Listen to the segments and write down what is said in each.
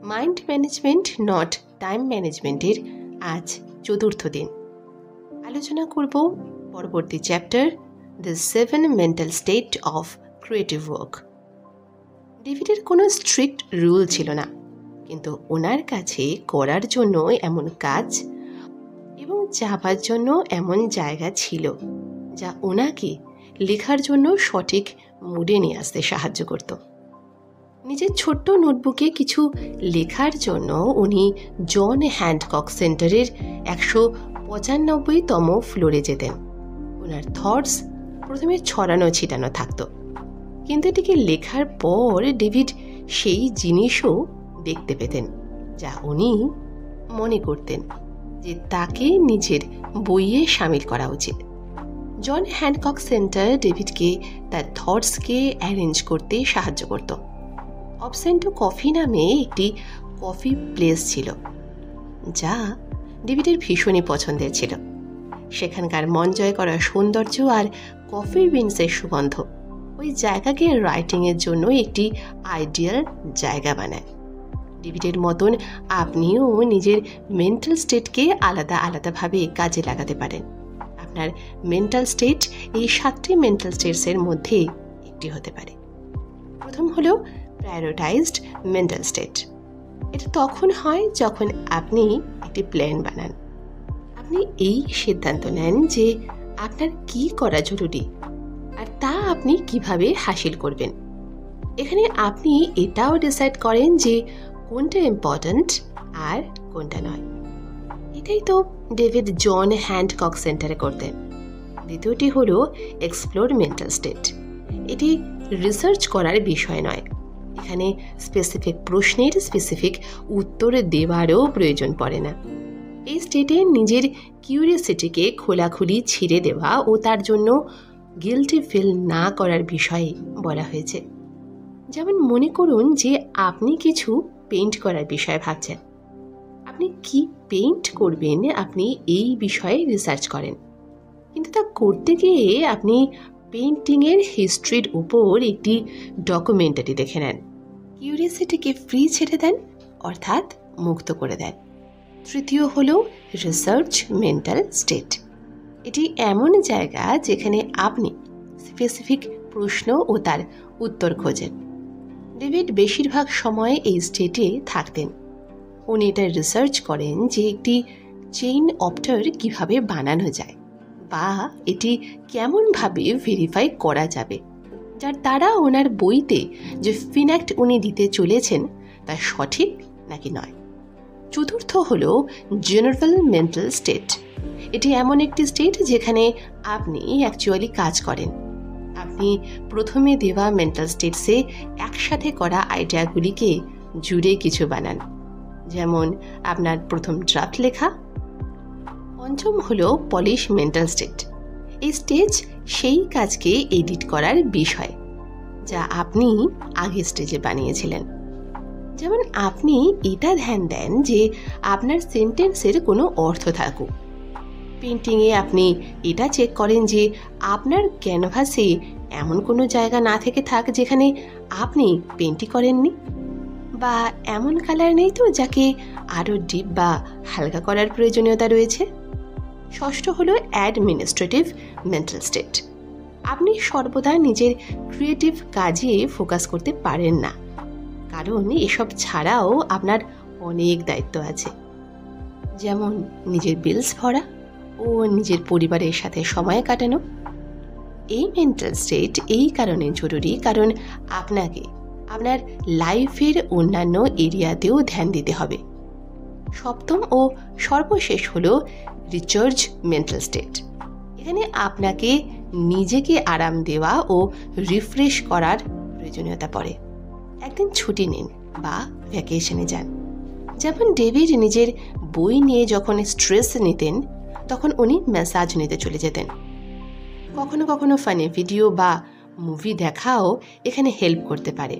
Mind management not time ম্যানেজমেন্টের আজ চতুর্থ দিন। আলোচনা করব পরবর্তী chapter, the 7 mental state of creative work. ডেভিডের কোনো স্ট্রিক্ট রুল ছিল না, কিন্তু ওনার কাছে করার জন্য এমন কাজ এবং যাবার জন্য এমন জায়গা ছিল যা ওনাকে লেখার জন্য সঠিক মুডে নিয়ে আসতে সাহায্য করত। নিজের ছোট্ট নোটবুকে কিছু লেখার জন্য উনি জন হ্যান্ডকক সেন্টারের 195তম ফ্লোরে যেতেন। ওনার থটস প্রথমে ছড়ানো ছিটানো থাকতো, কিন্তু এটিকে লেখার পর ডেভিড সেই জিনিসও দেখতে পেতেন যা উনি মনে করতেন যে তাকে নিজের বইয়ে সামিল করা উচিত। জন হ্যান্ডকক সেন্টার ডেভিডকে তার থটসকে অ্যারেঞ্জ করতে সাহায্য করত। অবসেন্টো কফি নামে একটি কফি প্লেস ছিল যা ডেভিডের ভীষণই পছন্দের ছিল। সেখানকার মন জয় করা সৌন্দর্য আর কফি বিনসের সুগন্ধ ওই জায়গাকে রাইটিংয়ের জন্য একটি আইডিয়াল জায়গা বানায়। ডেভিডের মতন আপনিও নিজের মেন্টাল স্টেটকে আলাদা আলাদাভাবে কাজে লাগাতে পারেন। আপনার মেন্টাল স্টেট এই 7টি মেন্টাল স্টেটসের মধ্যে একটি হতে পারে। প্রথম হলো প্রায়োরিটাইজড মেন্টাল স্টেট। এটা তখন হয় যখন আপনি একটি প্ল্যান বানান। আপনি এই সিদ্ধান্ত নেন যে আপনার কি করা জরুরি আর তা আপনি কিভাবে হাসিল করবেন। এখানে আপনি এটাও ডিসাইড করেন যে কোনটা ইম্পর্ট্যান্ট আর কোনটা নয়। এটাই তো ডেভিড জন হ্যান্ডকক সেন্টারে করতেন। দ্বিতীয়টি হলো এক্সপ্লোর মেন্টাল স্টেট। এটি রিসার্চ করার বিষয় নয়। এখানে স্পেসিফিক প্রশ্নের স্পেসিফিক উত্তর দেওয়ারও প্রয়োজন পড়ে না। এই স্টেটে নিজের কিউরিওসিটিকে খোলাখুলি ছিঁড়ে দেওয়া ও তার জন্য গিল্টি ফিল না করার বিষয়ে বলা হয়েছে। যেমন মনে করুন যে আপনি কিছু পেইন্ট করার বিষয়ে ভাবছেন। আপনি কি পেইন্ট করবেন আপনি এই বিষয়ে রিসার্চ করেন, কিন্তু তা করতে গিয়ে আপনি পেইন্টিংয়ের হিস্ট্রির উপর একটি ডকুমেন্টারি দেখে নেন। কিউরিওসিটিকে ফ্রি ছেড়ে দেন, অর্থাৎ মুক্ত করে দেন। তৃতীয় হলো রিসার্চ মেন্টাল স্টেট। এটি এমন জায়গা যেখানে আপনি স্পেসিফিক প্রশ্ন ও তার উত্তর খোঁজেন। ডেভিড বেশিরভাগ সময় এই স্টেটে থাকতেন। উনি এটা রিসার্চ করেন যে একটি চেইন অপ্টার কিভাবে বানানো যায় বা এটি কেমনভাবে ভেরিফাই করা যাবে, যার দ্বারা ওনার বইতে যে ফিন্যাক্ট উনি দিতে চলেছেন তা সঠিক নাকি নয়। চতুর্থ হলো জেনারেল মেন্টাল স্টেট। এটি এমন একটি স্টেট যেখানে আপনি অ্যাকচুয়ালি কাজ করেন। আপনি প্রথমে দেওয়া মেন্টাল স্টেটসে একসাথে করা আইডিয়াগুলিকে জুড়ে কিছু বানান, যেমন আপনার প্রথম ড্রাফট লেখা। পঞ্চম হলো পলিশ মেন্টাল স্টেট। এই স্টেজ সেই কাজকে এডিট করার বিষয় যা আপনি আগের স্টেজে বানিয়েছিলেন। যেমন আপনি এটা ধ্যান দেন যে আপনার সেন্টেন্সের কোনো অর্থ থাকুক। পেন্টিংয়ে আপনি এটা চেক করেন যে আপনার ক্যানভাসে এমন কোনো জায়গা না থেকে থাক যেখানে আপনি পেন্টই করেননি, বা এমন কালার নেই তো যাকে আরও ডিপ বা হালকা করার প্রয়োজনীয়তা রয়েছে। ষষ্ঠ হলো অ্যাডমিনিস্ট্রেটিভ মেন্টাল স্টেট। আপনি সর্বদা নিজের ক্রিয়েটিভ কাজে ফোকাস করতে পারেন না, কারণ এসব ছাড়াও আপনার অনেক দায়িত্ব আছে, যেমন নিজের বিলস ভরা ও নিজের পরিবারের সাথে সময় কাটানো। এই মেন্টাল স্টেট এই কারণে জরুরি কারণ আপনাকে আপনার লাইফের অন্যান্য এরিয়াতেও ধ্যান দিতে হবে। সপ্তম ও সর্বশেষ হলো রিচার্জ মেন্টাল স্টেট। এখানে আপনাকে নিজেকে আরাম দেওয়া ও রিফ্রেশ করার প্রয়োজনীয়তা পড়ে। একদিন ছুটি নিন বা ভ্যাকেশনে যান। যেমন ডেভিড নিজের বই নিয়ে যখন স্ট্রেস নিতেন তখন উনি ম্যাসাজ নিতে চলে যেতেন। কখনো কখনো ফানি ভিডিও বা মুভি দেখাও এখানে হেল্প করতে পারে।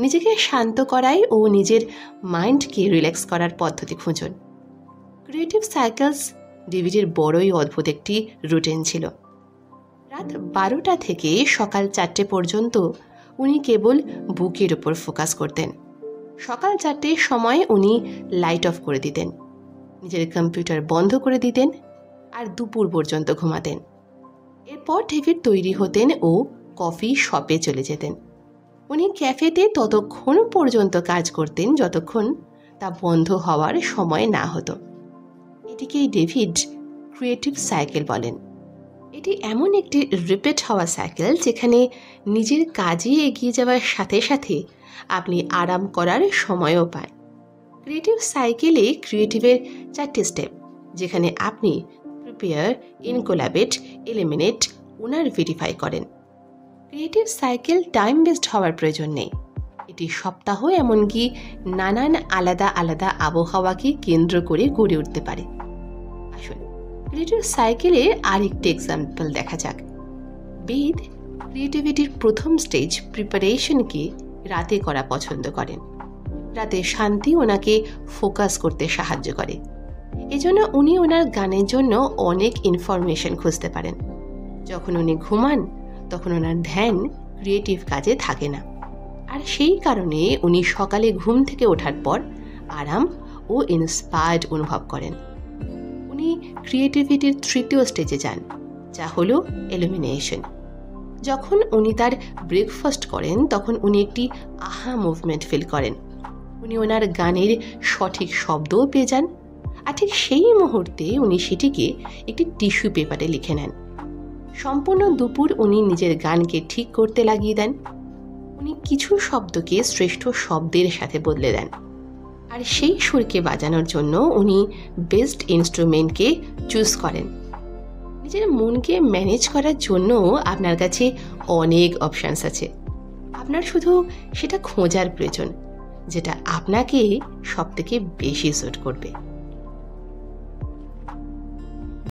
নিজেকে শান্ত করায় ও নিজের মাইন্ডকে রিল্যাক্স করার পদ্ধতি খুঁজুন। ক্রিয়েটিভ সাইকেলস ডেভিডের বড়ই অদ্ভুত একটি রুটিন ছিল। রাত 12টা থেকে সকাল 4টে পর্যন্ত উনি কেবল বুকের উপর ফোকাস করতেন। সকাল 4টের সময় উনি লাইট অফ করে দিতেন, নিজের কম্পিউটার বন্ধ করে দিতেন আর দুপুর পর্যন্ত ঘুমাতেন। এরপর ডেভিড তৈরি হতেন ও কফি শপে চলে যেতেন। উনি ক্যাফেতে ততক্ষণ পর্যন্ত কাজ করতেন যতক্ষণ তা বন্ধ হওয়ার সময় না হতো। এটিকেই ডেভিড ক্রিয়েটিভ সাইকেল বলেন। এটি এমন একটি রিপিট হওয়া সাইকেল যেখানে নিজের কাজে এগিয়ে যাওয়ার সাথে সাথে আপনি আরাম করার সময়ও পান। ক্রিয়েটিভ সাইকেলে ক্রিয়েটিভের 4টে স্টেপ, যেখানে আপনি প্রিপেয়ার, ইনকোলাবেট, এলিমিনেট, ওনার ভেরিফাই করেন। ক্রিয়েটিভ সাইকেল টাইম বেসড হওয়ার প্রয়োজন নেই। এটি সপ্তাহ এমনকি নানান আলাদা আলাদা আবহাওয়াকে কেন্দ্র করে গড়ে উঠতে পারে। আসুন ক্রিয়েটিভ সাইকেলের আরেকটি এক্সাম্পল দেখা যাক। বেদ ক্রিয়েটিভিটির প্রথম স্টেজ প্রিপারেশনকে রাতে করা পছন্দ করেন। রাতে শান্তি ওনাকে ফোকাস করতে সাহায্য করে। এজন্য উনি ওনার গানের জন্য অনেক ইনফরমেশন খুঁজতে পারেন। যখন উনি ঘুমান তখন ওনার ধ্যান ক্রিয়েটিভ কাজে থাকে না, আর সেই কারণে উনি সকালে ঘুম থেকে ওঠার পর আরাম ও ইন্সপায়ার্ড অনুভব করেন। উনি ক্রিয়েটিভিটির 3য় স্টেজে যান, যা হলো এলিমিনেশন। যখন উনি তার ব্রেকফাস্ট করেন তখন উনি একটি আহা মুভমেন্ট ফিল করেন। উনি ওনার গানের সঠিক শব্দও পেয়ে যান, আর ঠিক সেই মুহূর্তে উনি সেটিকে একটি টিস্যু পেপারে লিখে নেন। সম্পূর্ণ দুপুর উনি নিজের গানকে ঠিক করতে লাগিয়ে দেন। উনি কিছু শব্দকে শ্রেষ্ঠ শব্দের সাথে বদলে দেন, আর সেই সুরকে বাজানোর জন্য উনি বেস্ট ইনস্ট্রুমেন্টকে চুজ করেন। নিজের মনকে ম্যানেজ করার জন্য আপনার কাছে অনেক অপশানস আছে। আপনার শুধু সেটা খোঁজার প্রয়োজন, যেটা আপনাকে সবথেকে বেশি স্যুট করবে।